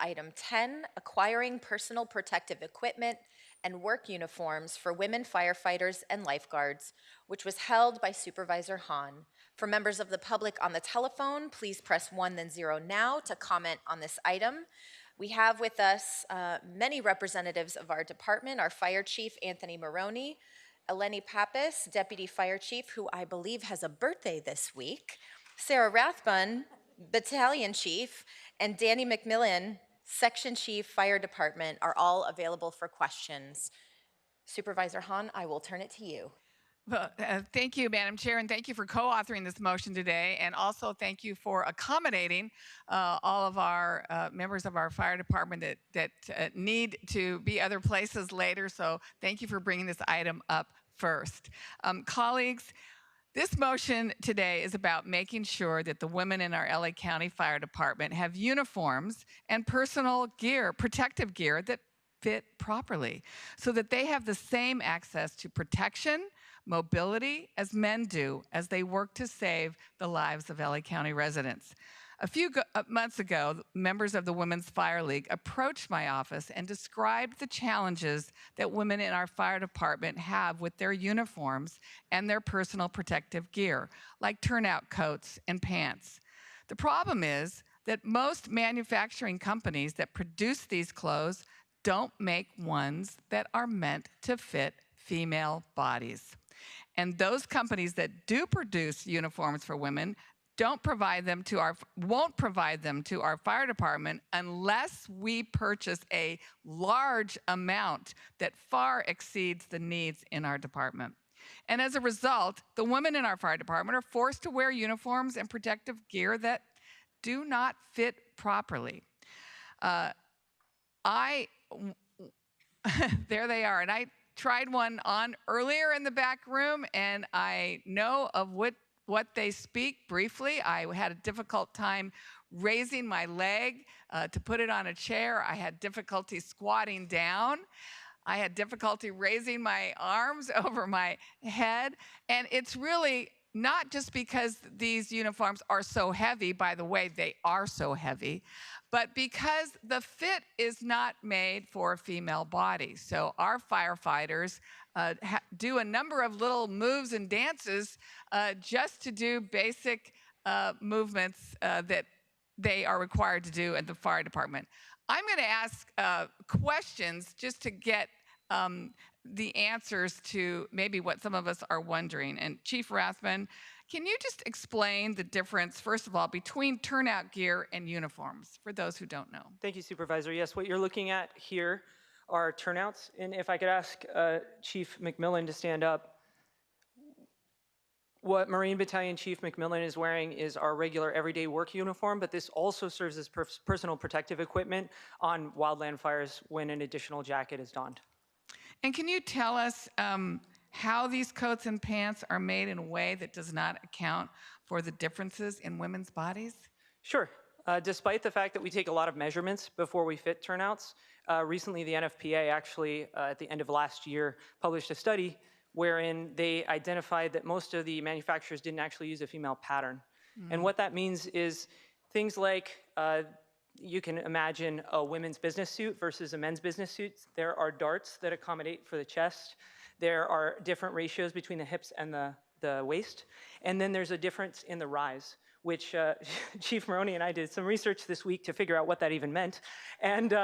Item 10, acquiring personal protective equipment and work uniforms for women firefighters and lifeguards, which was held by Supervisor Hahn. For members of the public on the telephone, please press 1 then 0 now to comment on this item. We have with us many representatives of our department, our Fire Chief, Anthony Maroney, Eleni Pappas, Deputy Fire Chief, who I believe has a birthday this week, Sarah Rathbun, Battalion Chief, and Danny McMillan, Section Chief, Fire Department, are all available for questions. Supervisor Hahn, I will turn it to you. Well, thank you, Madam Chair, and thank you for co-authoring this motion today, and also thank you for accommodating all of our members of our fire department that need to be other places later, so thank you for bringing this item up first. Colleagues, this motion today is about making sure that the women in our LA County Fire Department have uniforms and personal gear, protective gear that fit properly, so that they have the same access to protection, mobility as men do as they work to save the lives of LA County residents. A few months ago, members of the Women's Fire League approached my office and described the challenges that women in our fire department have with their uniforms and their personal protective gear, like turnout coats and pants. The problem is that most manufacturing companies that produce these clothes don't make ones that are meant to fit female bodies. And those companies that do produce uniforms for women won't provide them to our fire department unless we purchase a large amount that far exceeds the needs in our department. And as a result, the women in our fire department are forced to wear uniforms and protective gear that do not fit properly. There they are, and I tried one on earlier in the back room, and I know of what they speak briefly. I had a difficult time raising my leg to put it on a chair. I had difficulty squatting down. I had difficulty raising my arms over my head. And it's really not just because these uniforms are so heavy, by the way, they are so heavy, but because the fit is not made for a female body. So our firefighters do a number of little moves and dances just to do basic movements that they are required to do at the fire department. I'm going to ask questions just to get the answers to maybe what some of us are wondering. And Chief Rathbun, can you just explain the difference, first of all, between turnout gear and uniforms, for those who don't know? Thank you, Supervisor. Yes, what you're looking at here are turnouts. And if I could ask Chief McMillan to stand up. What Marine Battalion Chief McMillan is wearing is our regular everyday work uniform, but this also serves as personal protective equipment on wildland fires when an additional jacket is donned. And can you tell us how these coats and pants are made in a way that does not account for the differences in women's bodies? Sure. Despite the fact that we take a lot of measurements before we fit turnouts, recently the NFPA actually, at the end of last year, published a study wherein they identified that most of the manufacturers didn't actually use a female pattern. And what that means is things like you can imagine a women's business suit versus a men's business suit. There are darts that accommodate for the chest. There are different ratios between the hips and the waist. And then there's a difference in the rise, which Chief Maroney and I did some research this week to figure out what that even meant. And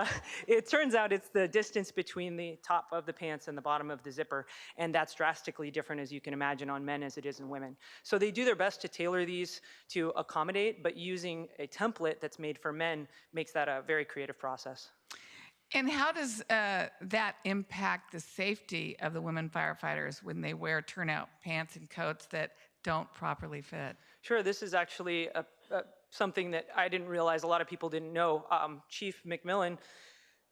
it turns out it's the distance between the top of the pants and the bottom of the zipper. And that's drastically different, as you can imagine, on men as it is in women. So they do their best to tailor these to accommodate, but using a template that's made for men makes that a very creative process. And how does that impact the safety of the women firefighters when they wear turnout pants and coats that don't properly fit? Sure, this is actually something that I didn't realize a lot of people didn't know. Chief McMillan,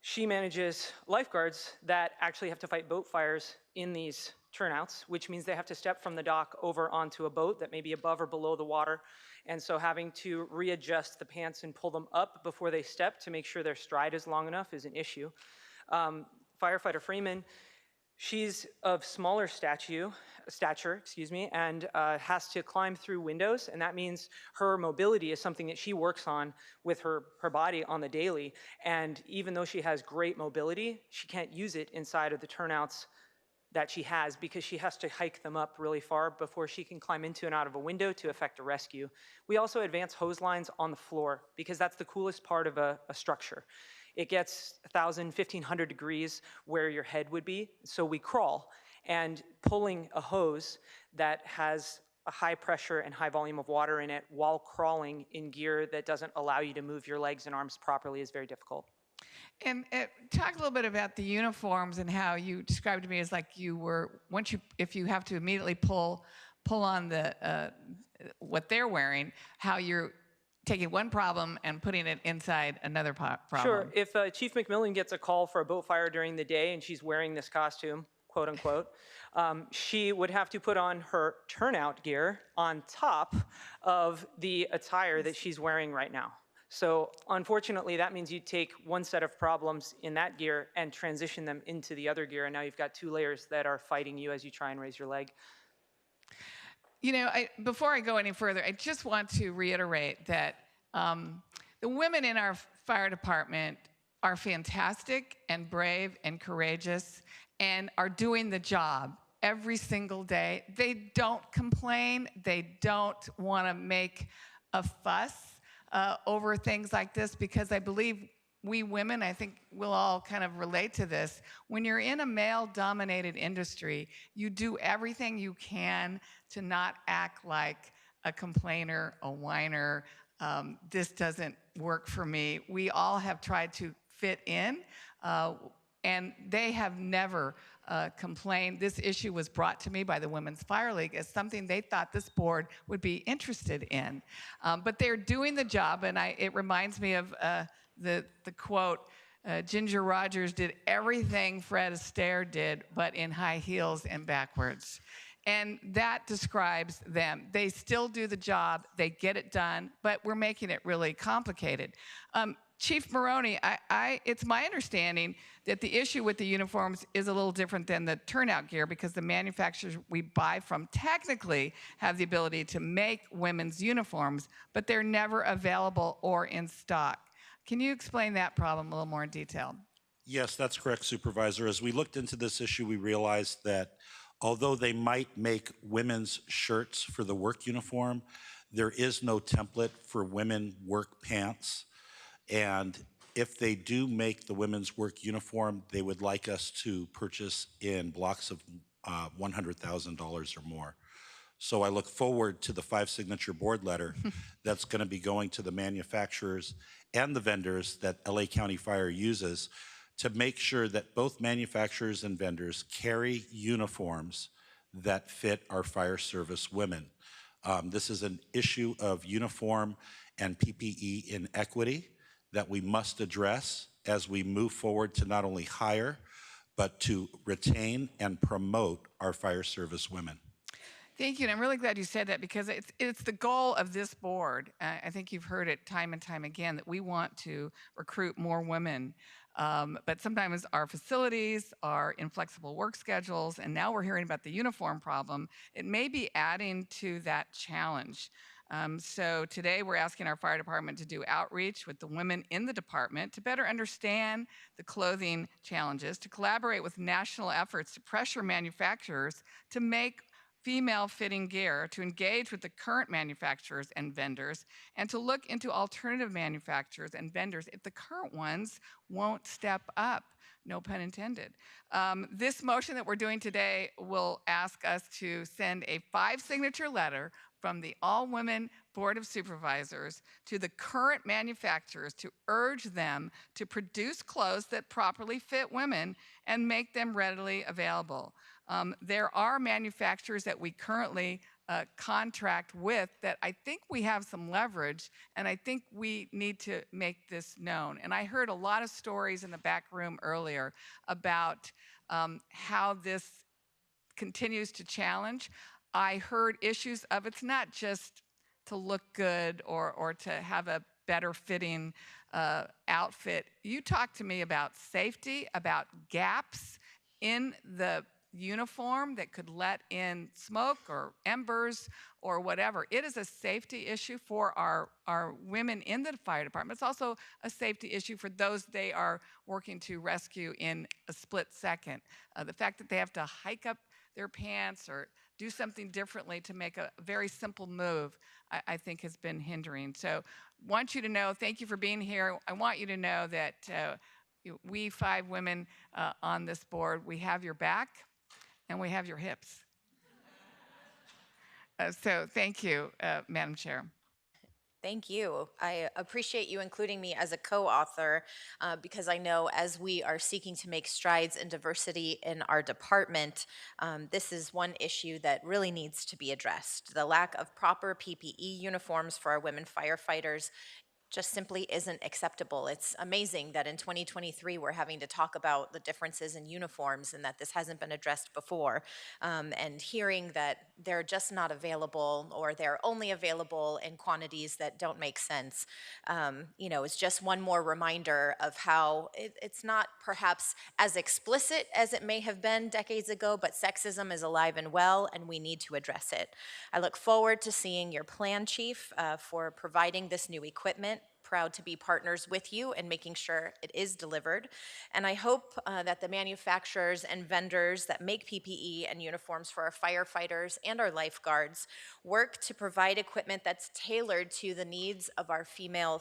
she manages lifeguards that actually have to fight boat fires in these turnouts, which means they have to step from the dock over onto a boat that may be above or below the water. And so having to readjust the pants and pull them up before they step to make sure their stride is long enough is an issue. Firefighter Freeman, she's of smaller stature, stature, excuse me, and has to climb through windows. And that means her mobility is something that she works on with her body on the daily. And even though she has great mobility, she can't use it inside of the turnouts that she has because she has to hike them up really far before she can climb into and out of a window to effect a rescue. We also advance hose lines on the floor because that's the coolest part of a structure. It gets 1,000, 1,500 degrees where your head would be, so we crawl. And pulling a hose that has a high pressure and high volume of water in it while crawling in gear that doesn't allow you to move your legs and arms properly is very difficult. And talk a little bit about the uniforms and how you described to me as like you were if you have to immediately pull on the what they're wearing, how you're taking one problem and putting it inside another problem. Sure. If Chief McMillan gets a call for a boat fire during the day and she's wearing this costume, quote unquote, she would have to put on her turnout gear on top of the attire that she's wearing right now. So unfortunately, that means you take one set of problems in that gear and transition them into the other gear, and now you've got two layers that are fighting you as you try and raise your leg. You know, before I go any further, I just want to reiterate that the women in our fire department are fantastic and brave and courageous and are doing the job every single day. They don't complain. They don't want to make a fuss over things like this, because I believe we women, I think we'll all kind of relate to this. When you're in a male-dominated industry, you do everything you can to not act like a complainer, a whiner. This doesn't work for me. We all have tried to fit in, and they have never complained. This issue was brought to me by the Women's Fire League as something they thought this board would be interested in. But they're doing the job, and it reminds me of the quote, Ginger Rogers did everything Fred Astaire did, but in high heels and backwards. And that describes them. They still do the job, they get it done, but we're making it really complicated. Chief Maroney, it's my understanding that the issue with the uniforms is a little different than the turnout gear, because the manufacturers we buy from technically have the ability to make women's uniforms, but they're never available or in stock. Can you explain that problem a little more in detail? Yes, that's correct, Supervisor. As we looked into this issue, we realized that although they might make women's shirts for the work uniform, there is no template for women work pants. And if they do make the women's work uniform, they would like us to purchase in blocks of $100,000 or more. So I look forward to the 5-signature board letter that's going to be going to the manufacturers and the vendors that LA County Fire uses to make sure that both manufacturers and vendors carry uniforms that fit our fire service women. This is an issue of uniform and PPE inequity that we must address as we move forward to not only hire, but to retain and promote our fire service women. Thank you, and I'm really glad you said that, because it's the goal of this board. I think you've heard it time and time again that we want to recruit more women, but sometimes our facilities are inflexible work schedules, and now we're hearing about the uniform problem. It may be adding to that challenge. So today we're asking our fire department to do outreach with the women in the department to better understand the clothing challenges, to collaborate with national efforts to pressure manufacturers to make female fitting gear, to engage with the current manufacturers and vendors, and to look into alternative manufacturers and vendors if the current ones won't step up. No pun intended. This motion that we're doing today will ask us to send a 5-signature letter from the all-women Board of Supervisors to the current manufacturers to urge them to produce clothes that properly fit women and make them readily available. There are manufacturers that we currently contract with that I think we have some leverage, and I think we need to make this known. And I heard a lot of stories in the back room earlier about how this continues to challenge. I heard issues of it's not just to look good or to have a better fitting outfit. You talked to me about safety, about gaps in the uniform that could let in smoke or embers or whatever. It is a safety issue for our women in the fire department. It's also a safety issue for those they are working to rescue in a split second. The fact that they have to hike up their pants or do something differently to make a very simple move, I think has been hindering. So want you to know, thank you for being here. I want you to know that we 5 women on this board, we have your back and we have your hips. So thank you, Madam Chair. Thank you. I appreciate you including me as a co-author because I know as we are seeking to make strides in diversity in our department, this is one issue that really needs to be addressed. The lack of proper PPE uniforms for our women firefighters just simply isn't acceptable. It's amazing that in 2023 we're having to talk about the differences in uniforms and that this hasn't been addressed before. And hearing that they're just not available or they're only available in quantities that don't make sense, is just one more reminder of how it's not perhaps as explicit as it may have been decades ago, but sexism is alive and well, and we need to address it. I look forward to seeing your plan, Chief, for providing this new equipment. Proud to be partners with you and making sure it is delivered. And I hope that the manufacturers and vendors that make PPE and uniforms for our firefighters and our lifeguards work to provide equipment that's tailored to the needs of our female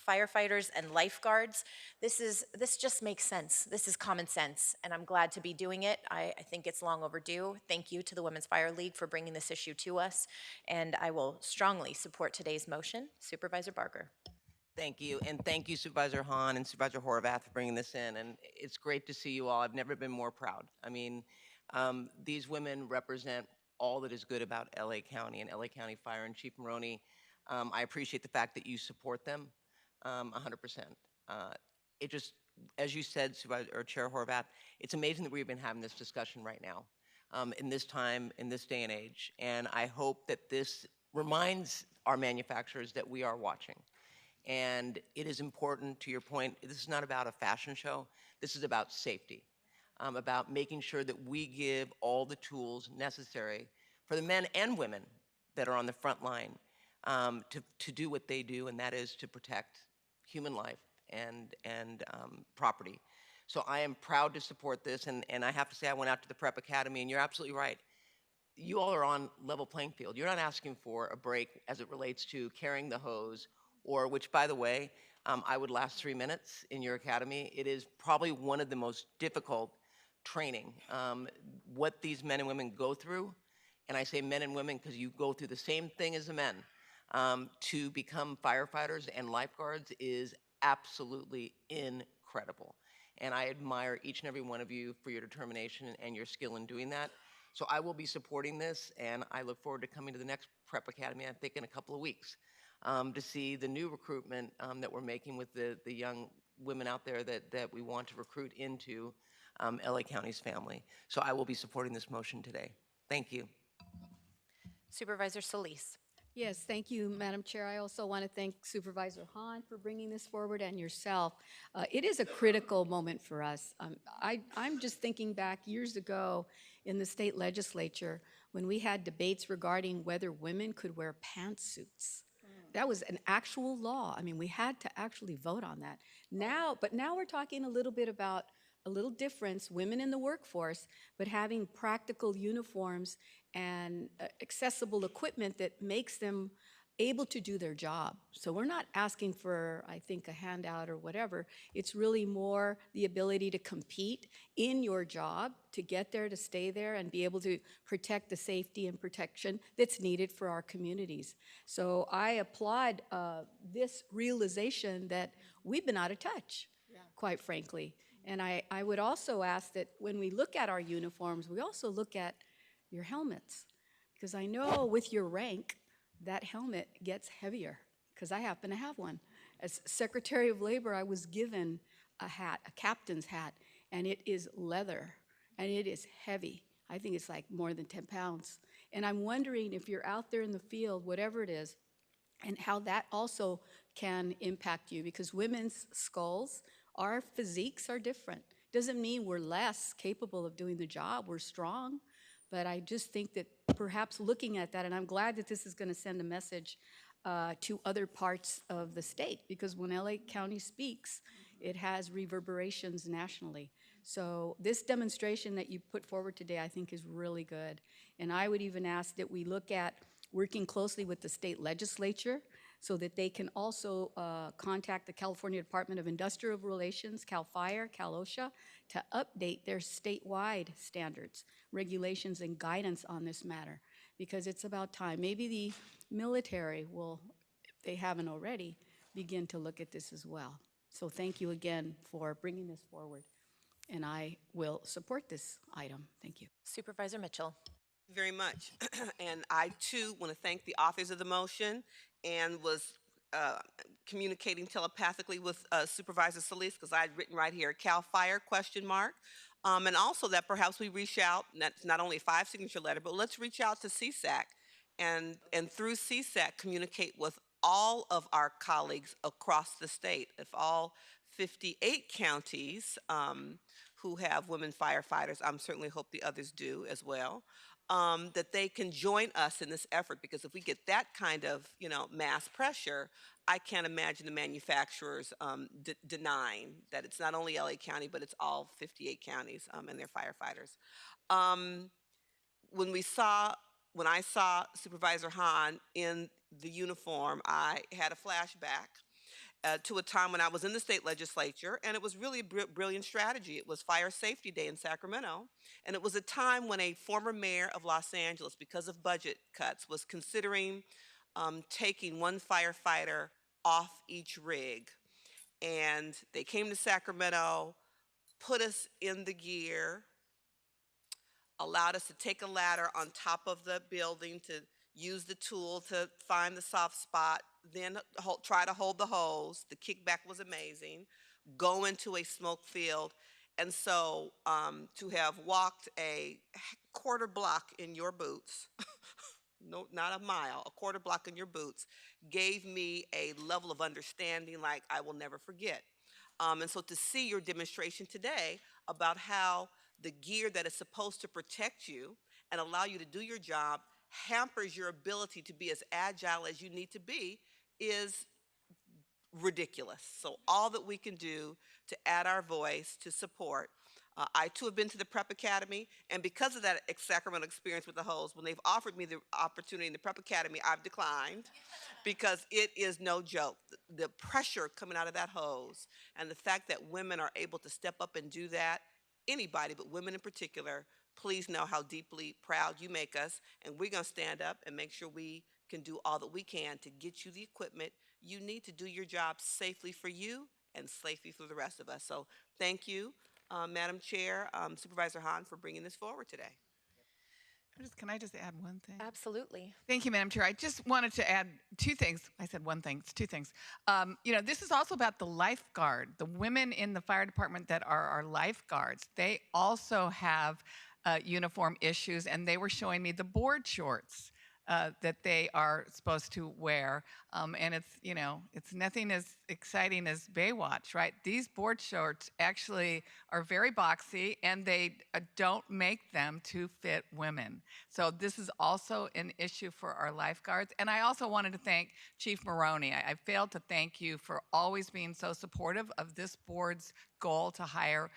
firefighters and lifeguards. This just makes sense. This is common sense, and I'm glad to be doing it. I think it's long overdue. Thank you to the Women's Fire League for bringing this issue to us, and I will strongly support today's motion. Supervisor Barger. Thank you, and thank you, Supervisor Hahn and Supervisor Horvath, for bringing this in. And it's great to see you all. I've never been more proud. I mean, these women represent all that is good about LA County and LA County Fire. And Chief Maroney, I appreciate the fact that you support them 100%. It just, as you said, Supervisor or Chair Horvath, it's amazing that we've been having this discussion right now, in this time, in this day and age. And I hope that this reminds our manufacturers that we are watching. And it is important, to your point, this is not about a fashion show. This is about safety, about making sure that we give all the tools necessary for the men and women that are on the front line to do what they do, and that is to protect human life and property. So I am proud to support this, and I have to say I went out to the Prep Academy, and you're absolutely right. You all are on level playing field. You're not asking for a break as it relates to carrying the hose, or which, by the way, I would last 3 minutes in your academy. It is probably one of the most difficult training. What these men and women go through, and I say men and women because you go through the same thing as the men, to become firefighters and lifeguards is absolutely incredible. And I admire each and every one of you for your determination and your skill in doing that. So I will be supporting this, and I look forward to coming to the next Prep Academy, I think in a couple of weeks, to see the new recruitment that we're making with the young women out there that we want to recruit into LA County's family. So I will be supporting this motion today. Thank you. Supervisor Solis. Yes, thank you, Madam Chair. I also want to thank Supervisor Hahn for bringing this forward and yourself. It is a critical moment for us. I'm just thinking back years ago in the state legislature when we had debates regarding whether women could wear pantsuits. That was an actual law. I mean, we had to actually vote on that. But now we're talking a little bit about a little difference, women in the workforce, but having practical uniforms and accessible equipment that makes them able to do their job. So we're not asking for, I think, a handout or whatever. It's really more the ability to compete in your job, to get there, to stay there, and be able to protect the safety and protection that's needed for our communities. So I applaud this realization that we've been out of touch, quite frankly. And I would also ask that when we look at our uniforms, we also look at your helmets. Because I know with your rank, that helmet gets heavier, because I happen to have one. As Secretary of Labor, I was given a hat, a captain's hat, and it is leather, and it is heavy. I think it's like more than 10 pounds. And I'm wondering if you're out there in the field, whatever it is, and how that also can impact you, because women's skulls, our physiques are different. Doesn't mean we're less capable of doing the job. We're strong. But I just think that perhaps looking at that, and I'm glad that this is going to send a message to other parts of the state, because when LA County speaks, it has reverberations nationally. So this demonstration that you put forward today, I think, is really good. And I would even ask that we look at working closely with the state legislature so that they can also contact the California Department of Industrial Relations, CAL FIRE, Cal OSHA, to update their statewide standards, regulations, and guidance on this matter, because it's about time. Maybe the military will, if they haven't already, begin to look at this as well. So thank you again for bringing this forward, and I will support this item. Thank you. Supervisor Mitchell. Very much. And I too want to thank the authors of the motion, and was uh, communicating telepathically with Supervisor Solis, because I had written right here, Cal Fire question mark. And also that perhaps we reach out, that's not only a 5-signature letter, but let's reach out to CSAC, and through CSAC communicate with all of our colleagues across the state. If all 58 counties who have women firefighters, I'm certainly hope the others do as well, that they can join us in this effort, because if we get that kind of mass pressure, I can't imagine the manufacturers denying that it's not only LA County, but it's all 58 counties and their firefighters. Um, when we saw when I saw Supervisor Hahn in the uniform, I had a flashback to a time when I was in the state legislature, and it was really a brilliant strategy. It was Fire Safety Day in Sacramento, and it was a time when a former mayor of Los Angeles, because of budget cuts, was considering taking one firefighter off each rig. And they came to Sacramento, put us in the gear, allowed us to take a ladder on top of the building to use the tool to find the soft spot, then try to hold the hose. The kickback was amazing. Go into a smoke field. And so to have walked a quarter block in your boots, no, not a mile, a quarter block in your boots, gave me a level of understanding like I will never forget. And so to see your demonstration today about how the gear that is supposed to protect you and allow you to do your job hampers your ability to be as agile as you need to be is ridiculous. So all that we can do to add our voice to support. I too have been to the Prep Academy, and because of that Sacramento experience with the hose, when they've offered me the opportunity in the Prep Academy, I've declined because it is no joke. The pressure coming out of that hose and the fact that women are able to step up and do that, anybody, but women in particular, please know how deeply proud you make us, and we're going to stand up and make sure we can do all that we can to get you the equipment you need to do your job safely for you and safely for the rest of us. So thank you, Madam Chair, Supervisor Hahn, for bringing this forward today. Can I just add one thing? Absolutely. Thank you, Madam Chair. I just wanted to add two things. I said one thing, it's two things. This is also about the lifeguard, the women in the fire department that are our lifeguards. They also have uniform issues, and they were showing me the board shorts that they are supposed to wear. And it's nothing as exciting as Baywatch, right? These board shorts actually are very boxy, and they don't make them to fit women. So this is also an issue for our lifeguards. And I also wanted to thank Chief Maroney. I failed to thank you for always being so supportive of this board's goal to hire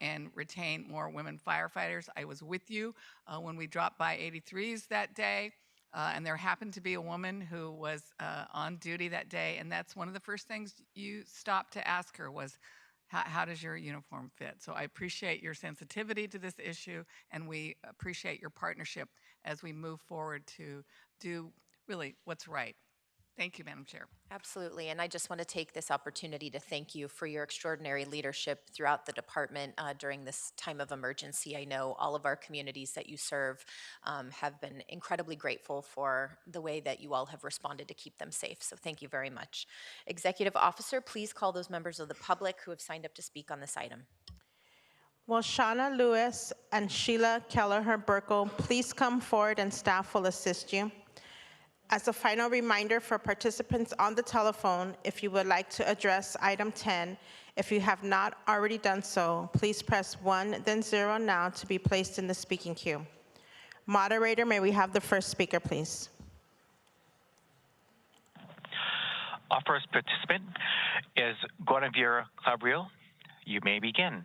and retain more women firefighters. I was with you when we dropped by 83s that day. And there happened to be a woman who was on duty that day, and that's one of the first things you stopped to ask her was, how does your uniform fit? So I appreciate your sensitivity to this issue, and we appreciate your partnership as we move forward to do really what's right. Thank you, Madam Chair. Absolutely. And I just want to take this opportunity to thank you for your extraordinary leadership throughout the department during this time of emergency. I know all of our communities that you serve have been incredibly grateful for the way that you all have responded to keep them safe. So thank you very much. Executive Officer, please call those members of the public who have signed up to speak on this item. Will Shauna Lewis and Sheila Kelleher Burkle please come forward, and staff will assist you. As a final reminder for participants on the telephone, if you would like to address item 10, if you have not already done so, please press 1, then 0 now to be placed in the speaking queue. Moderator, may we have the first speaker, please? Our first participant is Guinevere Gabriel. You may begin.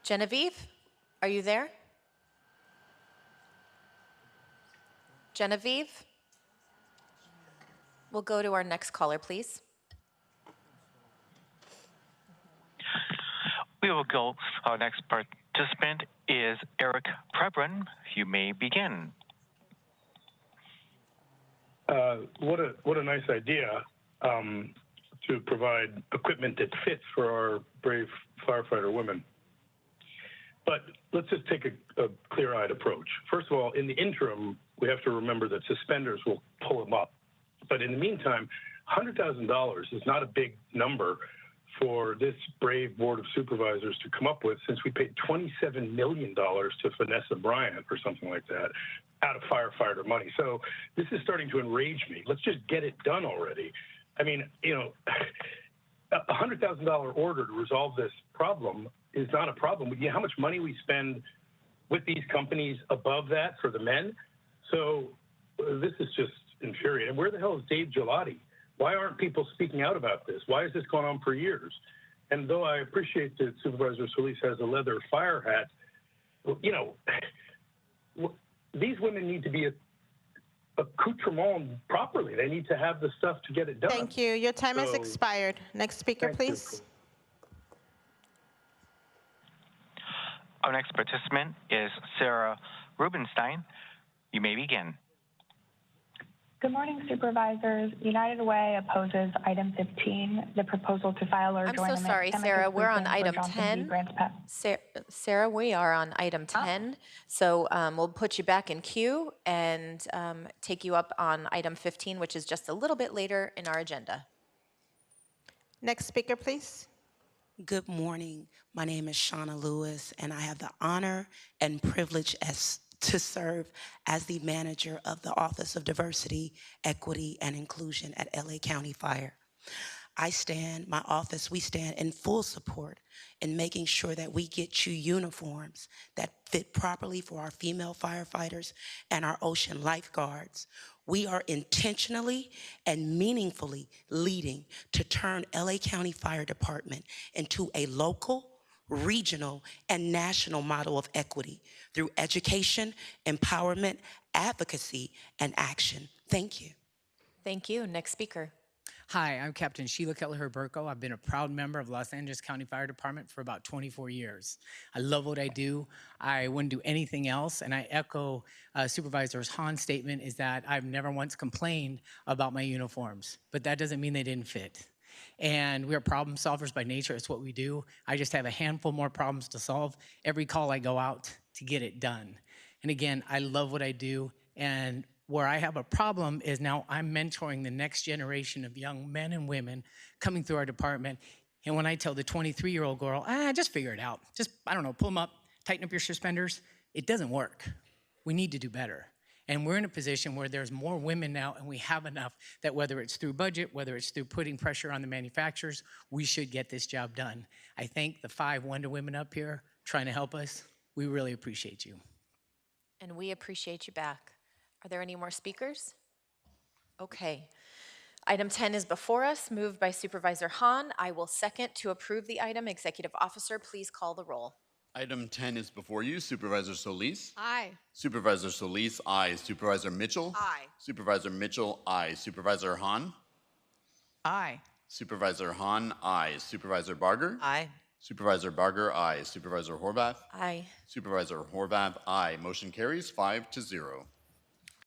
Genevieve, are you there? Genevieve? We'll go to our next caller, please. We will go. Our next participant is Eric Previn. You may begin. What a nice idea to provide equipment that fits for our brave firefighter women. But let's just take a clear-eyed approach. First of all, in the interim, we have to remember that suspenders will pull them up. But in the meantime, $100,000 is not a big number for this brave board of supervisors to come up with, since we paid $27 million to Vanessa Bryant or something like that out of firefighter money. So this is starting to enrage me. Let's just get it done already. I mean, you know, a $100,000 order to resolve this problem is not a problem. You know how much money we spend with these companies above that for the men? So this is just infuriating. Where the hell is Dave Gelati? Why aren't people speaking out about this? Why has this gone on for years? And though I appreciate that Supervisor Solis has a leather fire hat, you know, these women need to be accoutrement properly. They need to have the stuff to get it done. Thank you. Your time has expired. Next speaker, please. Our next participant is Sarah Rubenstein. You may begin. Good morning, supervisors. United Way opposes item 15, the proposal to file or join I'm so sorry, Sarah. We're on item 10. Sarah, we are on item 10. So we'll put you back in queue and take you up on item 15, which is just a little bit later in our agenda. Next speaker, please. Good morning. My name is Shauna Lewis, and I have the honor and privilege to serve as the manager of the Office of Diversity, Equity, and Inclusion at LA County Fire. We stand in full support in making sure that we get you uniforms that fit properly for our female firefighters and our ocean lifeguards. We are intentionally and meaningfully leading to turn LA County Fire Department into a local, regional, and national model of equity through education, empowerment, advocacy, and action. Thank you. Thank you. Next speaker. Hi, I'm Captain Sheila Keller-Herberko. I've been a proud member of Los Angeles County Fire Department for about 24 years. I love what I do. I wouldn't do anything else, and I echo Supervisor Hahn's statement is that I've never once complained about my uniforms, but that doesn't mean they didn't fit. And we are problem solvers by nature. It's what we do. I just have a handful more problems to solve every call I go out to get it done. And again, I love what I do, and where I have a problem is now I'm mentoring the next generation of young men and women coming through our department. And when I tell the 23-year-old girl, just figure it out. Just, I don't know, pull them up, tighten up your suspenders. It doesn't work. We need to do better. And we're in a position where there's more women now, and we have enough that whether it's through budget, whether it's through putting pressure on the manufacturers, we should get this job done. I thank the 5 Wonder Women up here trying to help us. We really appreciate you. And we appreciate you back. Are there any more speakers? Okay. Item 10 is before us, moved by Supervisor Hahn. I will second to approve the item. Executive Officer, please call the roll. Item 10 is before you. Supervisor Solis? Aye. Supervisor Solis, aye. Supervisor Mitchell? Aye. Supervisor Mitchell, aye. Supervisor Hahn? Aye. Supervisor Hahn, aye. Supervisor Barger? Aye. Supervisor Barger, aye. Supervisor Horvath? Aye. Supervisor Horvath, aye. Motion carries 5-0.